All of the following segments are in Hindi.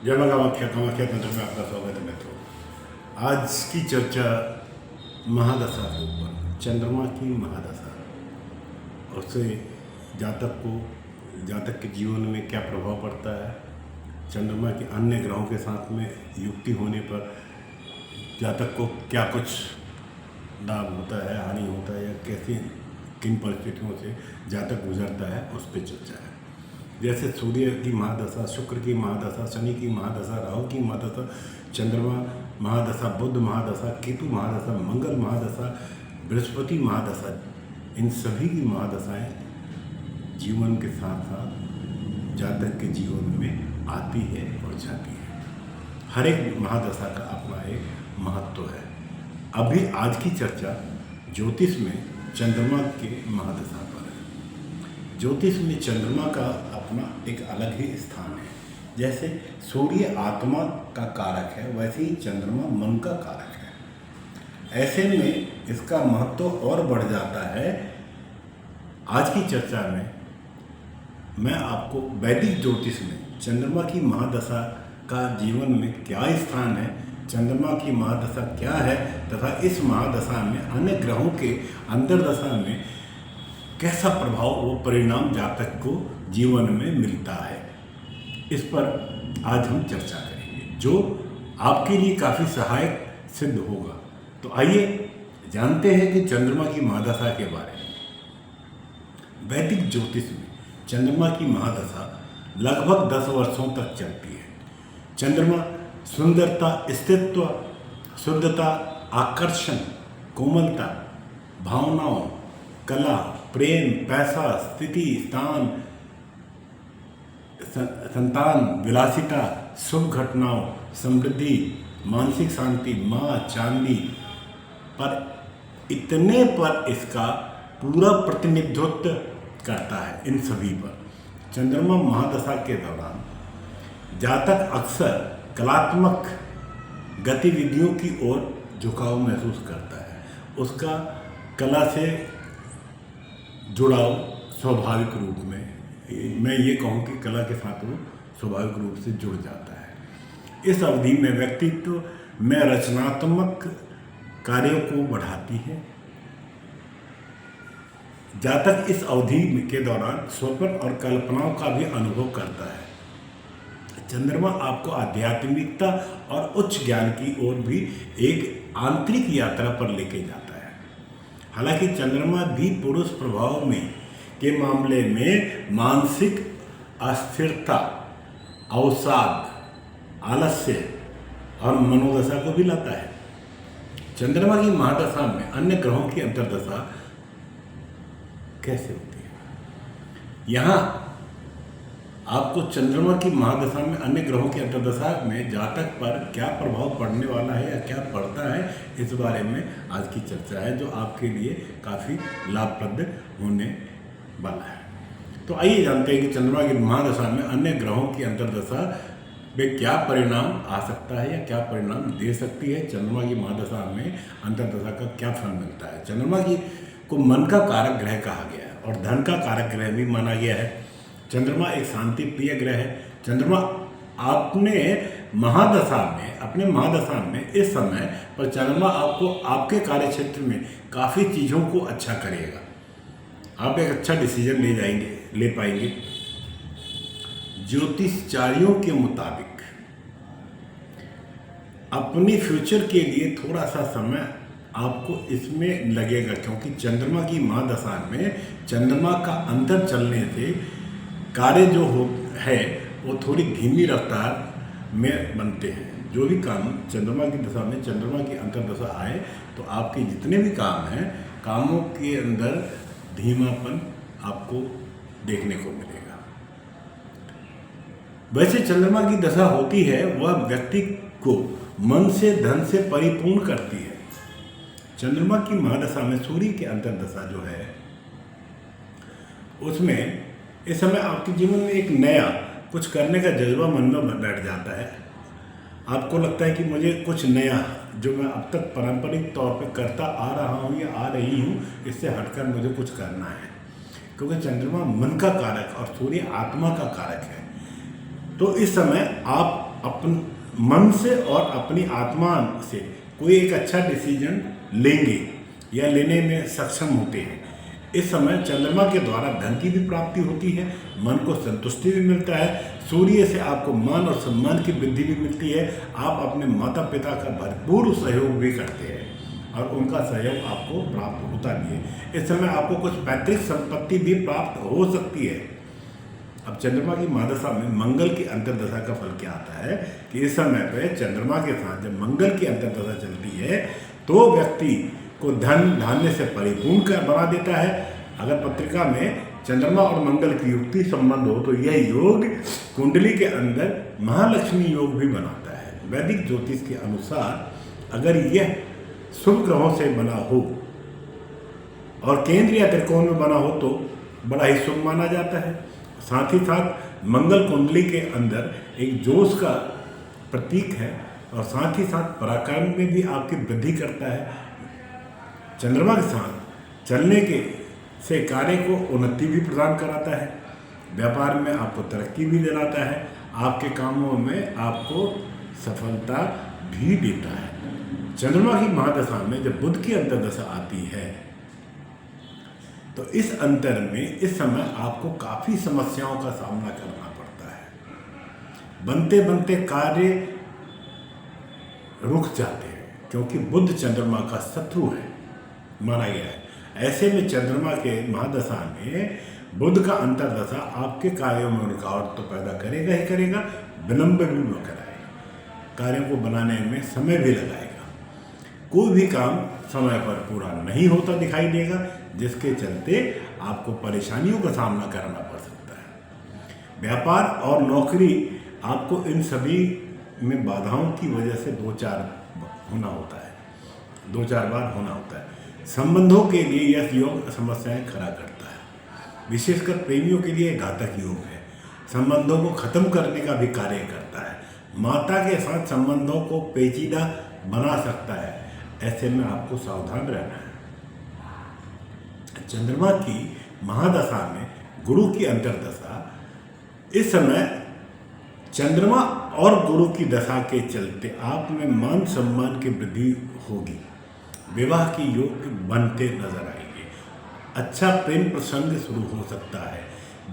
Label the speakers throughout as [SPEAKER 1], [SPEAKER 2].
[SPEAKER 1] जय मां कामाख्या कामाख्या तंत्र में आपका स्वागत है मित्रों। आज की चर्चा महादशा के ऊपर, चंद्रमा की महादशा, उससे जातक के जीवन में क्या प्रभाव पड़ता है, चंद्रमा के अन्य ग्रहों के साथ में युक्ति होने पर जातक को क्या कुछ लाभ होता है, हानि होता है, या कैसे किन परिस्थितियों से जातक गुजरता है, उस पर चर्चा है। जैसे सूर्य की महादशा, शुक्र की महादशा, शनि की महादशा, राहु की महादशा, चंद्रमा महादशा, बुध महादशा, केतु महादशा, मंगल महादशा, बृहस्पति महादशा, इन सभी की महादशाएं जीवन के साथ साथ जातक के जीवन में आती है और जाती है। हर एक महादशा का अपना एक महत्व है। अभी आज की चर्चा ज्योतिष में चंद्रमा के महादशा पर है। ज्योतिष में चंद्रमा का अपना एक अलग ही स्थान है। जैसे सूर्य आत्मा का कारक है, वैसे ही चंद्रमा मन का कारक है। ऐसे में इसका महत्व और बढ़ जाता है। आज की चर्चा में मैं आपको वैदिक ज्योतिष में चंद्रमा की महादशा का जीवन में क्या स्थान है, चंद्रमा की महादशा क्या है, तथा इस महादशा में अन्य ग्रहों के अंतर्दशा में कैसा प्रभाव व परिणाम जातक को जीवन में मिलता है, इस पर आज हम चर्चा करेंगे, जो आपके लिए काफ़ी सहायक सिद्ध होगा। तो आइए जानते हैं कि चंद्रमा की महादशा के बारे में। वैदिक ज्योतिष में चंद्रमा की महादशा लगभग 10 वर्षों तक चलती है। चंद्रमा सुंदरता, अस्तित्व, शुद्धता, आकर्षण, कोमलता, भावनाओं, कला, प्रेम, पैसा, स्थिति, स्थान, संतान, विलासिता, शुभ घटनाओं, समृद्धि, मानसिक शांति, माँ, चांदी पर इतने पर इसका पूरा प्रतिनिधित्व करता है। इन सभी पर चंद्रमा महादशा के दौरान जातक अक्सर कलात्मक गतिविधियों की ओर झुकाव महसूस करता है। उसका कला से जुड़ाव स्वाभाविक रूप में, मैं ये कहूँ कि कला के साथ वो स्वाभाविक रूप से जुड़ जाता है। इस अवधि में व्यक्तित्व में रचनात्मक कार्यों को बढ़ाती है। जातक इस अवधि के दौरान स्वप्न और कल्पनाओं का भी अनुभव करता है। चंद्रमा आपको आध्यात्मिकता और उच्च ज्ञान की ओर भी एक आंतरिक यात्रा पर लेके जाता है। हालांकि चंद्रमा भी पुरुष प्रभाव में के मामले में मानसिक अस्थिरता, अवसाद, आलस्य और मनोदशा को भी लाता है। चंद्रमा की महादशा में अन्य ग्रहों की अंतर्दशा कैसे होती है? यहाँ आपको चंद्रमा की महादशा में अन्य ग्रहों की अंतर्दशा में जातक पर क्या प्रभाव पड़ने वाला है या क्या पड़ता है, इस बारे में आज की चर्चा है, जो आपके लिए काफ़ी लाभप्रद होने वाला है। तो आइए जानते हैं कि चंद्रमा की महादशा में अन्य ग्रहों की अंतर्दशा में क्या परिणाम आ सकता है या क्या परिणाम दे सकती है। चंद्रमा की महादशा में अंतर्दशा का क्या फल मिलता है। चंद्रमा को मन का कारक ग्रह कहा गया है और धन का कारक ग्रह भी माना गया है। चंद्रमा एक शांति प्रिय ग्रह है। चंद्रमा अपने महादशा में इस समय पर चंद्रमा आपको आपके कार्य क्षेत्र में काफ़ी चीज़ों को अच्छा करेगा। आप एक अच्छा डिसीजन ले पाएंगे। ज्योतिषचार्यों के मुताबिक अपने फ्यूचर के लिए थोड़ा सा समय आपको इसमें लगेगा, क्योंकि चंद्रमा की महादशा में चंद्रमा का अंतर चलने से कार्य जो है वो थोड़ी धीमी रफ्तार में बनते हैं। जो भी काम चंद्रमा की दशा में, चंद्रमा की अंतर्दशा आए तो आपके जितने भी काम हैं, कामों के अंदर धीमापन आपको देखने को मिलेगा। वैसे चंद्रमा की दशा होती है, वह व्यक्ति को मन से, धन से परिपूर्ण करती है। चंद्रमा की महादशा में सूर्य की अंतर्दशा जो है, उसमें इस समय आपके जीवन में एक नया कुछ करने का जज्बा मन में बैठ जाता है। आपको लगता है कि मुझे कुछ नया, जो मैं अब तक पारंपरिक तौर पे करता आ रहा हूँ या आ रही हूँ, इससे हटकर मुझे कुछ करना है। क्योंकि चंद्रमा मन का कारक और सूर्य आत्मा का कारक है। तो इस समय आप अपन मन से और अपनी आत्मा से कोई एक अच्छा डिसीजन लेंगे या लेने में सक्षम होते हैं। इस समय चंद्रमा के द्वारा धन की भी प्राप्ति होती है, मन को संतुष्टि भी मिलता है, सूर्य से आपको मान और सम्मान की वृद्धि भी मिलती है। आप अपने माता पिता का भरपूर सहयोग भी करते हैं और उनका सहयोग आपको प्राप्त होता भी है। इस समय आपको कुछ पैतृक संपत्ति भी प्राप्त हो सकती है। अब चंद्रमा की महादशा में मंगल की अंतर्दशा का फल क्या आता है कि इस समय पे चंद्रमा के साथ जब मंगल की अंतर्दशा चलती है तो व्यक्ति को धन धान्य से परिपूर्ण कर बना देता है। अगर पत्रिका में चंद्रमा और मंगल की युक्ति संबंध हो तो यह योग कुंडली के अंदर महालक्ष्मी योग भी बनाता है। वैदिक ज्योतिष के अनुसार अगर यह शुभ ग्रहों से बना हो और केंद्र या त्रिकोण में बना हो तो बड़ा ही शुभ माना जाता है। साथ ही साथ मंगल कुंडली के अंदर एक जोश का प्रतीक है और साथ ही साथ पराक्रम में भी आपकी वृद्धि करता है। चंद्रमा के साथ चलने के से कार्य को उन्नति भी प्रदान कराता है, व्यापार में आपको तरक्की भी दिलाता है, आपके कामों में आपको सफलता भी देता है। चंद्रमा की महादशा में जब बुध की अंतर्दशा आती है तो इस अंतर में इस समय आपको काफ़ी समस्याओं का सामना करना पड़ता है। बनते बनते कार्य रुक जाते हैं क्योंकि बुध चंद्रमा का शत्रु है माना गया है। ऐसे में चंद्रमा के महादशा में बुध का अंतर्दशा आपके कार्यों में रुकावट तो पैदा करेगा ही करेगा, विलंब भी कराएगा, कार्यों को बनाने में समय भी लगाएगा। कोई भी काम समय पर पूरा नहीं होता दिखाई देगा, जिसके चलते आपको परेशानियों का सामना करना पड़ सकता है। व्यापार और नौकरी आपको इन सभी में बाधाओं की वजह से दो चार बार होना होता है। संबंधों के लिए यह योग समस्याएं खड़ा करता है, विशेषकर प्रेमियों के लिए घातक योग है। संबंधों को खत्म करने का भी कार्य करता है, माता के साथ संबंधों को पेचीदा बना सकता है। ऐसे में आपको सावधान रहना है। चंद्रमा की महादशा में गुरु की अंतर्दशा, इस समय चंद्रमा और गुरु की दशा के चलते आप में मान सम्मान की वृद्धि होगी, विवाह की योग बनते नजर आएंगे, अच्छा प्रेम प्रसंग शुरू हो सकता है,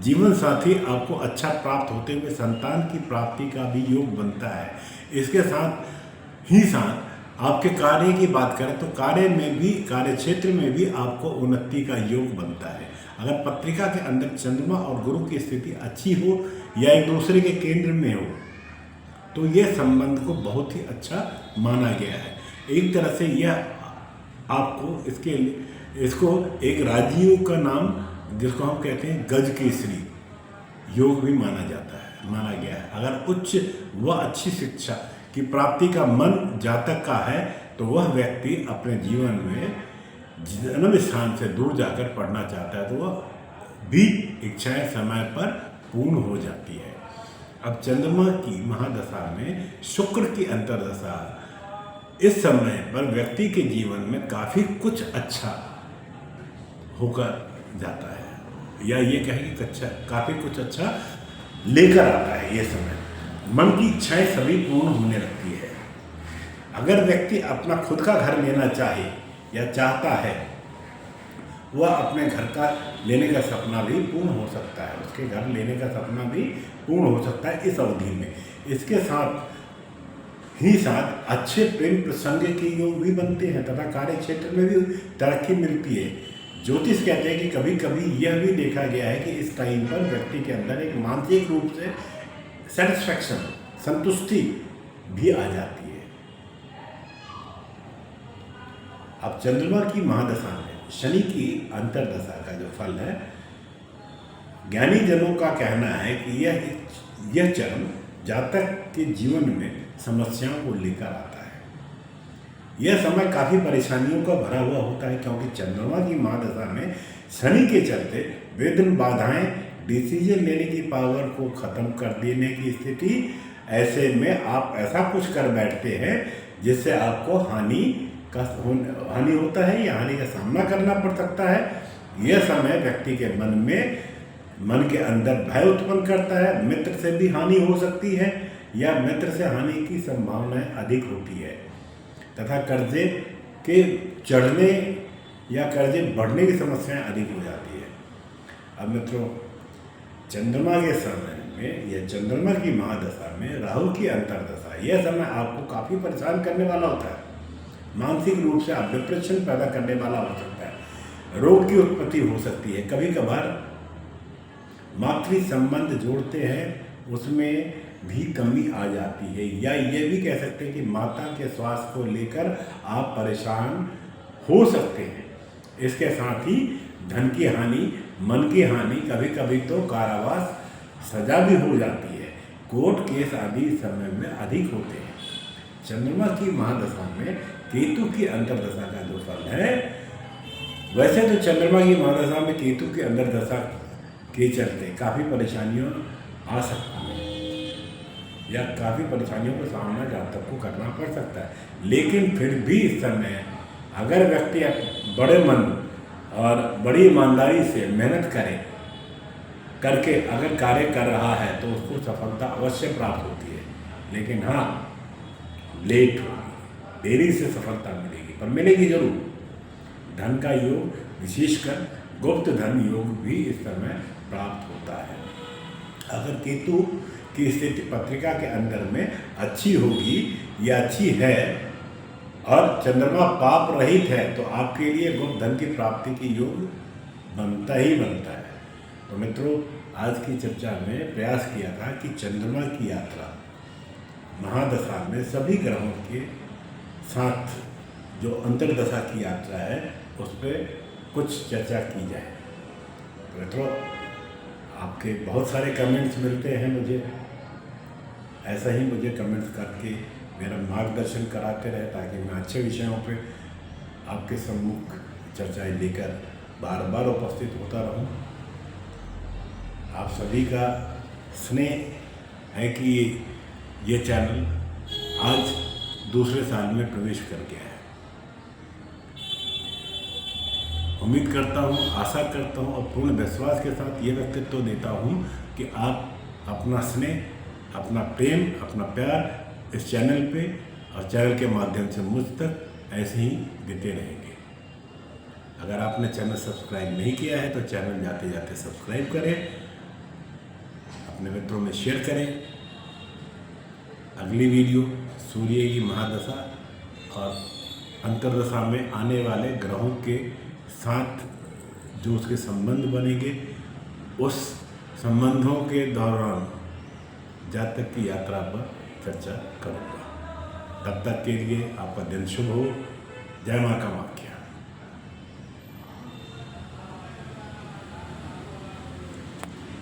[SPEAKER 1] जीवन साथी आपको अच्छा प्राप्त होते हुए संतान की प्राप्ति का भी योग बनता है। इसके साथ ही साथ आपके कार्य की बात करें तो कार्य क्षेत्र में भी आपको उन्नति का योग बनता है। अगर पत्रिका के अंदर चंद्रमा और गुरु की स्थिति अच्छी हो या एक दूसरे के केंद्र में हो तो यह संबंध को बहुत ही अच्छा माना गया है। एक तरह से यह आपको इसको एक राजयोग का नाम जिसको हम कहते हैं गज केसरी योग भी माना गया है। अगर उच्च व अच्छी शिक्षा की प्राप्ति का मन जातक का है तो वह व्यक्ति अपने जीवन में जन्म स्थान से दूर जाकर पढ़ना चाहता है तो वह भी इच्छाएं समय पर पूर्ण हो जाती है। अब चंद्रमा की महादशा में शुक्र की अंतर्दशा, इस समय पर व्यक्ति के जीवन में काफ़ी कुछ अच्छा होकर जाता है या ये कहें कि काफ़ी कुछ अच्छा लेकर आता है। ये समय मन की इच्छाएं सभी पूर्ण होने लगती है। अगर व्यक्ति अपना खुद का घर लेना चाहे या चाहता है, वह अपने घर का लेने का सपना भी पूर्ण हो सकता है, उसके घर लेने का सपना भी पूर्ण हो सकता है इस अवधि में। इसके साथ ही साथ अच्छे प्रेम प्रसंग के योग भी बनते हैं तथा कार्य क्षेत्र में भी तरक्की मिलती है। ज्योतिष कहते हैं कि कभी कभी यह भी देखा गया है कि इस टाइम पर व्यक्ति के अंदर एक मानसिक रूप से सेटिस्फैक्शन, संतुष्टि भी आ जाती है। अब चंद्रमा की महादशा में शनि की अंतर्दशा का जो फल है, ज्ञानी जनों का कहना है कि यह चरण जातक के जीवन में समस्याओं को लेकर आता है। यह समय काफ़ी परेशानियों का भरा हुआ होता है क्योंकि चंद्रमा की महादशा में शनि के चलते विघ्न, बाधाएं, डिसीजन लेने की पावर को ख़त्म कर देने की स्थिति। ऐसे में आप ऐसा कुछ कर बैठते हैं जिससे आपको हानि होता है या हानि का सामना करना पड़ सकता है। यह समय व्यक्ति के मन के अंदर भय उत्पन्न करता है, मित्र से भी हानि हो सकती है या मित्र से हानि की संभावनाएं अधिक होती है तथा कर्जे के चढ़ने या कर्जे बढ़ने की समस्याएं अधिक हो जाती है। अब मित्रों, चंद्रमा के समय में या चंद्रमा की महादशा में राहु की अंतर्दशा, यह समय आपको काफ़ी परेशान करने वाला होता है। मानसिक रूप से आप डिप्रेशन पैदा करने वाला हो सकता है, रोग की उत्पत्ति हो सकती है। कभी कभार मातृ संबंध जोड़ते हैं उसमें भी कमी आ जाती है, या ये भी कह सकते हैं कि माता के स्वास्थ्य को लेकर आप परेशान हो सकते हैं। इसके साथ ही धन की हानि, मन की हानि, कभी कभी तो कारावास सजा भी हो जाती है। कोर्ट केस आदि समय में अधिक होते हैं। चंद्रमा की महादशा में केतु की अंतर्दशा का जो फल है, वैसे तो चंद्रमा की महादशा में केतु की अंतर्दशा के चलते काफ़ी परेशानियाँ आ सकती हैं या काफ़ी परेशानियों का सामना जातक को करना पड़ सकता है। लेकिन फिर भी इस समय अगर व्यक्ति बड़े मन और बड़ी ईमानदारी से मेहनत करके अगर कार्य कर रहा है तो उसको सफलता अवश्य प्राप्त होती है। लेकिन हाँ, लेट होगी, देरी से सफलता मिलेगी, पर मिलेगी जरूर। धन का योग, विशेषकर गुप्त धन योग भी इस समय प्राप्त होता है। अगर केतु की स्थिति पत्रिका के अंदर में अच्छी होगी या अच्छी है और चंद्रमा पाप रहित है तो आपके लिए गुप्त धन की प्राप्ति की योग बनता ही बनता है। तो मित्रों, आज की चर्चा में प्रयास किया था कि चंद्रमा की यात्रा महादशा में सभी ग्रहों के साथ जो अंतर्दशा की यात्रा है उस पर कुछ चर्चा की जाए। तो मित्रों, आपके बहुत सारे कमेंट्स मिलते हैं मुझे, ऐसा ही मुझे कमेंट्स करके मेरा मार्गदर्शन कराते रहे ताकि मैं अच्छे विषयों पे आपके सम्मुख चर्चाएं लेकर बार बार उपस्थित होता रहूं। आप सभी का स्नेह है कि ये चैनल आज दूसरे साल में प्रवेश कर गया है। उम्मीद करता हूँ, आशा करता हूँ और पूर्ण विश्वास के साथ ये व्यक्तित्व देता हूँ कि आप अपना स्नेह, अपना प्रेम, अपना प्यार इस चैनल पे और चैनल के माध्यम से मुझ तक ऐसे ही देते रहेंगे। अगर आपने चैनल सब्सक्राइब नहीं किया है तो चैनल जाते जाते सब्सक्राइब करें, अपने मित्रों में शेयर करें। अगली वीडियो सूर्य की महादशा और अंतर्दशा में आने वाले ग्रहों के साथ जो उसके संबंध बनेंगे, उस संबंधों के दौरान जातक की यात्रा पर चर्चा करूँगा। तब तक के लिए आपका दिन शुभ हो। जय मां का मां।